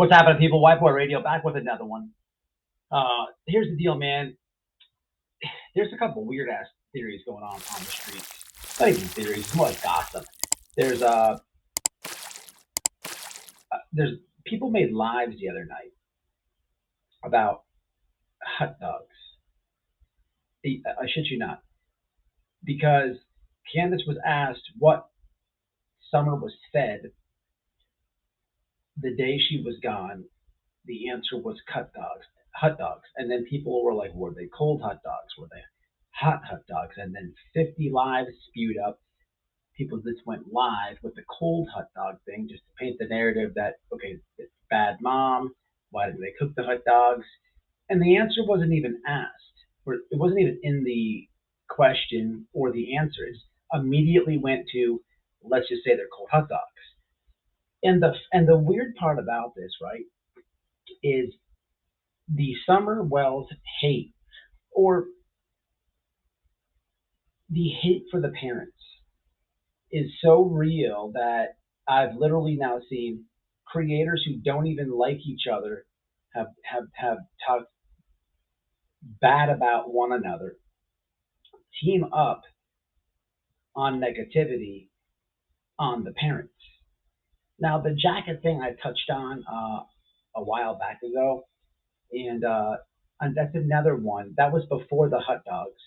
What's happening, people? White Boy Radio back with another one. Here's the deal, man. There's a couple weird ass theories going on the streets. Not even theories, it's more like gossip. There's people made lives the other night about hot dogs. I shit you not, because Candace was asked what Summer was fed the day she was gone. The answer was hot dogs. And then people were like, were they cold hot dogs? Were they hot dogs? And then 50 lives spewed up. People just went live with the cold hot dog thing just to paint the narrative that, okay, it's bad mom. Why didn't they cook the hot dogs? And the answer wasn't even asked, or it wasn't even in the question or the answer. It immediately went to, let's just say they're cold hot dogs. And the weird part about this, right, is the Summer Wells hate, or the hate for the parents, is so real that I've literally now seen creators who don't even like each other have talked bad about one another, team up on negativity on the parents. Now, the jacket thing I touched on a while back ago, and that's another one. That was before the hot dogs.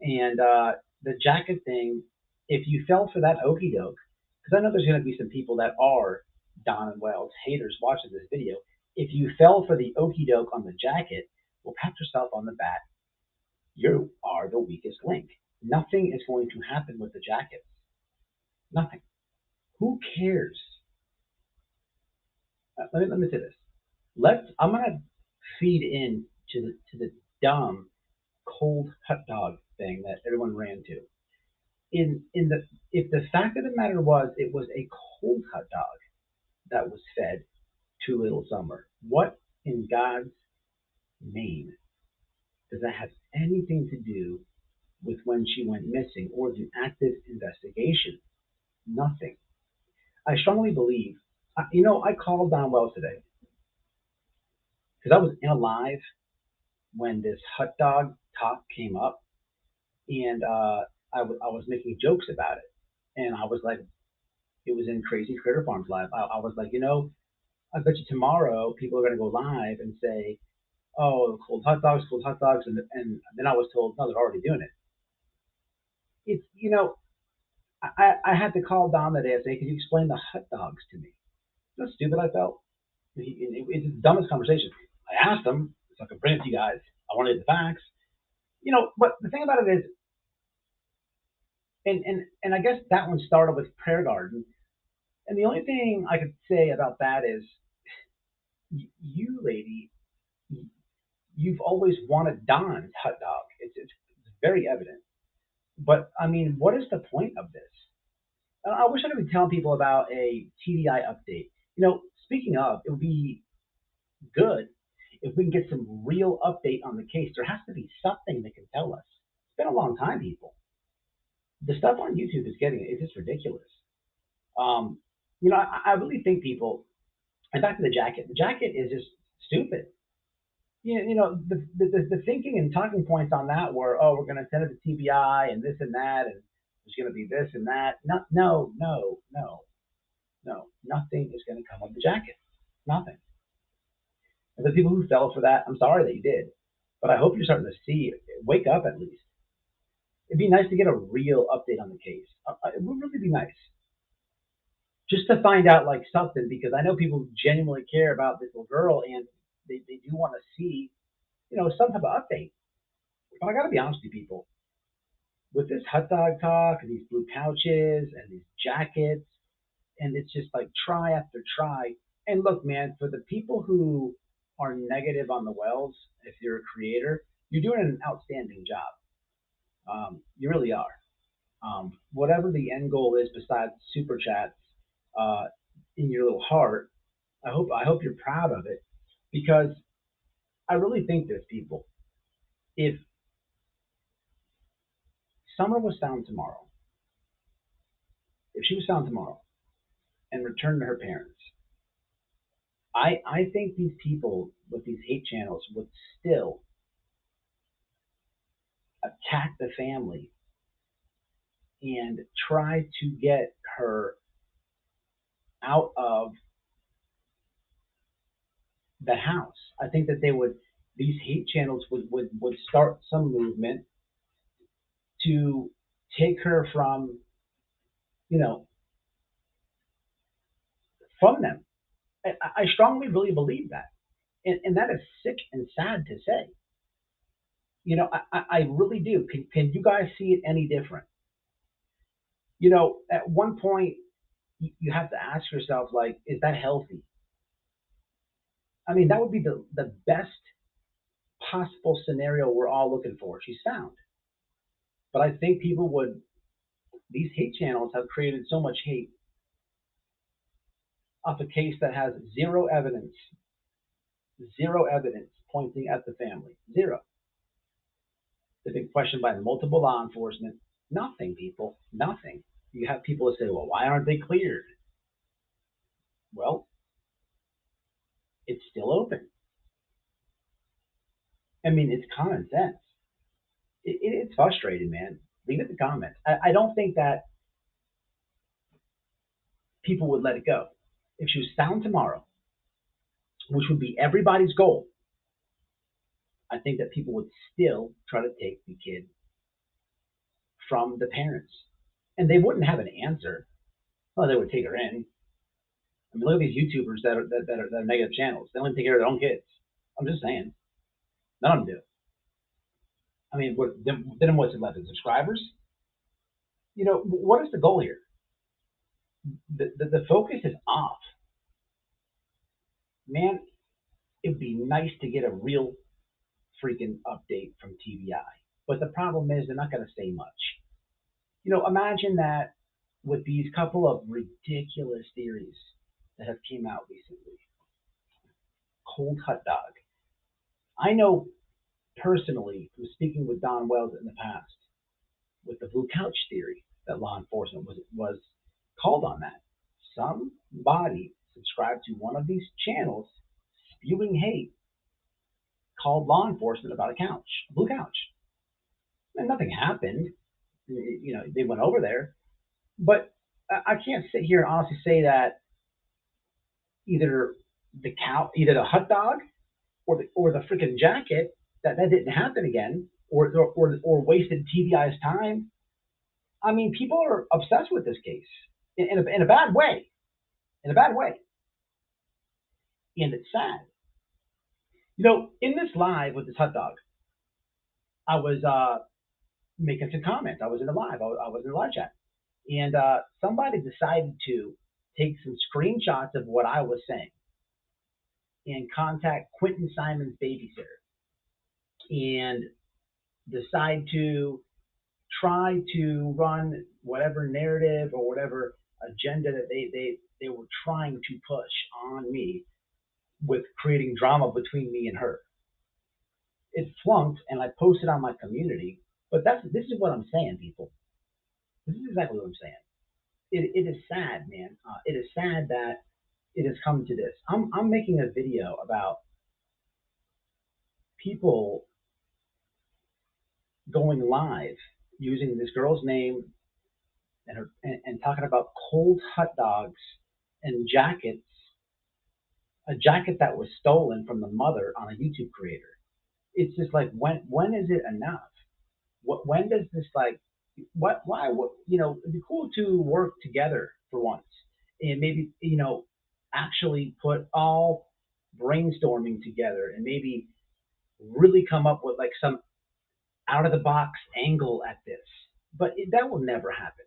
And the jacket thing, if you fell for that okie doke, because I know there's going to be some people that are Don and Wells haters watching this video. If you fell for the okie doke on the jacket, well, pat yourself on the back. You are the weakest link. Nothing is going to happen with the jackets. Nothing. Who cares? Let me say this. I'm gonna feed in to the dumb cold hot dog thing that everyone ran to. If the fact of the matter was it was a cold hot dog that was fed to little Summer, what in God's name does that have anything to do with when she went missing or the active investigation? Nothing. I strongly believe. I called Don Wells today because I was in a live when this hot dog talk came up, and I was making jokes about it, and I was like, it was in Crazy Critter Farms live. I was like, I bet you tomorrow people are going to go live and say, oh, cold hot dogs, and then I was told, no, they're already doing it. It's I had to call Don that day and say, could you explain the hot dogs to me? You know how stupid I felt? It's the dumbest conversation. I asked him, so I could bring it to you guys. I wanted the facts. But the thing about it is, and I guess that one started with Prayer Garden. And the only thing I could say about that is, you lady, you've always wanted Don's hot dog. It's very evident. But I mean, what is the point of this? I wish I could be telling people about a TDI update. Speaking of, it would be good if we can get some real update on the case. There has to be something that can tell us. It's been a long time, people. The stuff on YouTube it's just ridiculous. I really think people, and back to the jacket is just stupid. The thinking and talking points on that were, oh, we're going to send it to TBI and this and that, and there's going to be this and that. No, nothing is going to come of the jacket. Nothing. And the people who fell for that, I'm sorry that you did, but I hope you're starting to see, wake up at least. It'd be nice to get a real update on the case. It would really be nice. Just to find out like something, because I know people genuinely care about this little girl and they do want to see, some type of update. But I got to be honest with you, people. With this hot dog talk and these blue pouches and these jackets, and it's just like try after try. And look, man, for the people who are negative on the Wells, if you're a creator, you're doing an outstanding job. You really are. Whatever the end goal is besides super chats in your little heart, I hope you're proud of it, because I really think this, people. If Summer was found tomorrow, if she was found tomorrow and returned to her parents, I think these people with these hate channels would still attack the family and try to get her out of the house. I think that these hate channels would start some movement to take her from, you know, from them. I strongly really believe that. And that is sick and sad to say. I really do. Can you guys see it any different? At one point, you have to ask yourself, like, is that healthy? I mean, that would be the best possible scenario we're all looking for. She's found. But I think these hate channels have created so much hate off a case that has zero evidence pointing at the family. Zero. They've been questioned by multiple law enforcement. Nothing, people. Nothing. You have people that say, well, why aren't they cleared? Well, it's still open. I mean, it's common sense. It's frustrating, man. Leave it in the comments. I don't think that people would let it go. If she was found tomorrow, which would be everybody's goal, I think that people would still try to take the kid from the parents. And they wouldn't have an answer. Well, they would take her in. I mean, look at these YouTubers that are negative channels. They only take care of their own kids. I'm just saying. None of them do. I mean, then what's it left? The subscribers? What is the goal here? The focus is off. Man, it'd be nice to get a real freaking update from TVI. But the problem is they're not going to say much. Imagine that with these couple of ridiculous theories that have came out recently. Cold hot dog. I know personally from speaking with Don Wells in the past with the blue couch theory that law enforcement was called on that. Somebody subscribed to one of these channels spewing hate called law enforcement about a blue couch. And nothing happened. They went over there. But I can't sit here and honestly say that either either the hot dog or the freaking jacket that didn't happen again, or wasted TBI's time. I mean, people are obsessed with this case in a bad way, in a bad way, and it's sad. In this live with this hot dog, I was making some comments. I was in the live. I was in the live chat, and somebody decided to take some screenshots of what I was saying and contact Quentin Simon's babysitter and decide to try to run whatever narrative or whatever agenda that they were trying to push on me with creating drama between me and her. It flunked, and I posted on my community. But this is what I'm saying, people. This is exactly what I'm saying. It is sad, man. It is sad that it has come to this. I'm making a video about people going live using this girl's name and talking about cold hot dogs and jackets, a jacket that was stolen from the mother on a YouTube creator. It's just like, when is it enough? When does this, like, why it'd be cool to work together for once and maybe actually put all brainstorming together and maybe really come up with like some out of the box angle at this. But that will never happen.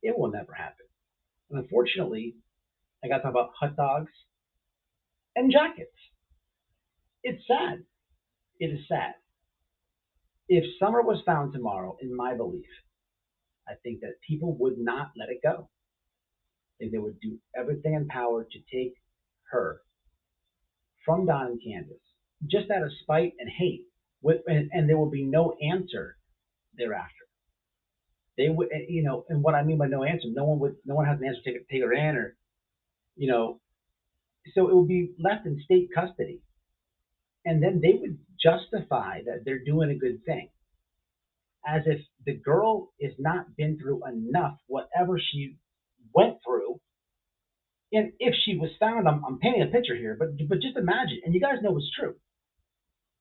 It will never happen. And unfortunately, I got to talk about hot dogs and jackets. It's sad. It is sad. If Summer was found tomorrow, in my belief, I think that people would not let it go. I think they would do everything in power to take her from Don and Candace, just out of spite and hate, and there will be no answer thereafter. They would, and what I mean by no answer, no one has an answer to take her in, or you know, So it would be left in state custody. And then they would justify that they're doing a good thing, as if the girl has not been through enough, whatever she went through. And if she was found, I'm painting a picture here, but just imagine, and you guys know it's true.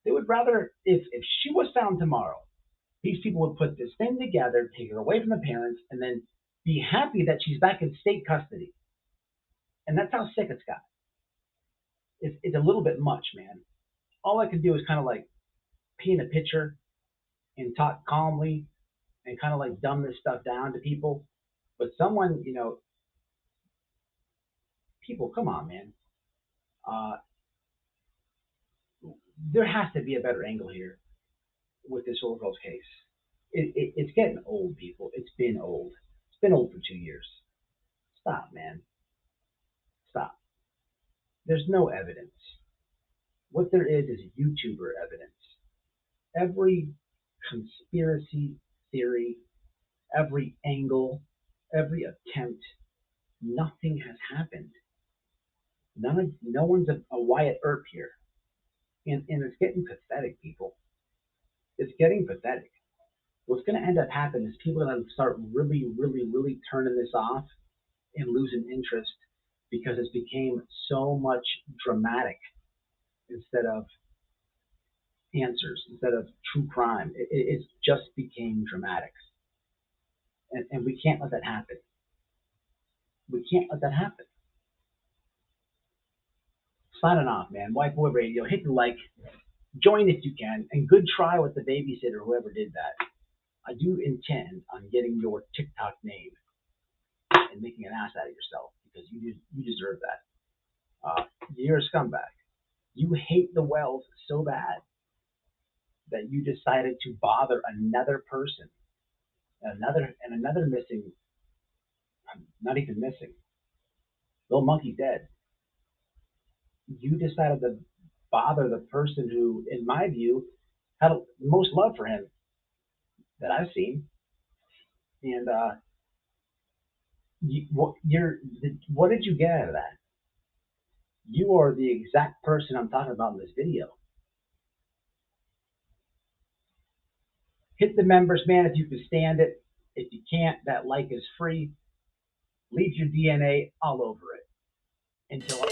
They would rather, if she was found tomorrow, these people would put this thing together, take her away from the parents, and then be happy that she's back in state custody. And that's how sick it's got. It's a little bit much, man. All I can do is kind of like paint a picture and talk calmly and kind of like dumb this stuff down to people. But someone, people, come on, man. Uh, there has to be a better angle here with this old girl's case. It's getting old, people. It's been old. It's been old for 2 years. Stop, man. Stop. There's no evidence. What there is YouTuber evidence. Every conspiracy theory, every angle, every attempt, nothing has happened. No one's a Wyatt Earp here. And it's getting pathetic, people. It's getting pathetic. What's going to end up happening is people are going to start really, really, really turning this off and losing interest because it's became so much dramatic instead of answers, instead of true crime. It just became dramatic. And we can't let that happen. We can't let that happen. Signing off, man. White Boy Radio. Hit the like. Join if you can. And good try with the babysitter, whoever did that. I do intend on getting your TikTok name and making an ass out of yourself because you deserve that. You're a scumbag. You hate the Wells so bad that you decided to bother another person, another missing, not even missing. Little monkey's dead. You decided to bother the person who, in my view, had the most love for him that I've seen. And what did you get out of that? You are the exact person I'm talking about in this video. Hit the members, man, if you can stand it. If you can't, that like is free. Leave your DNA all over it. Until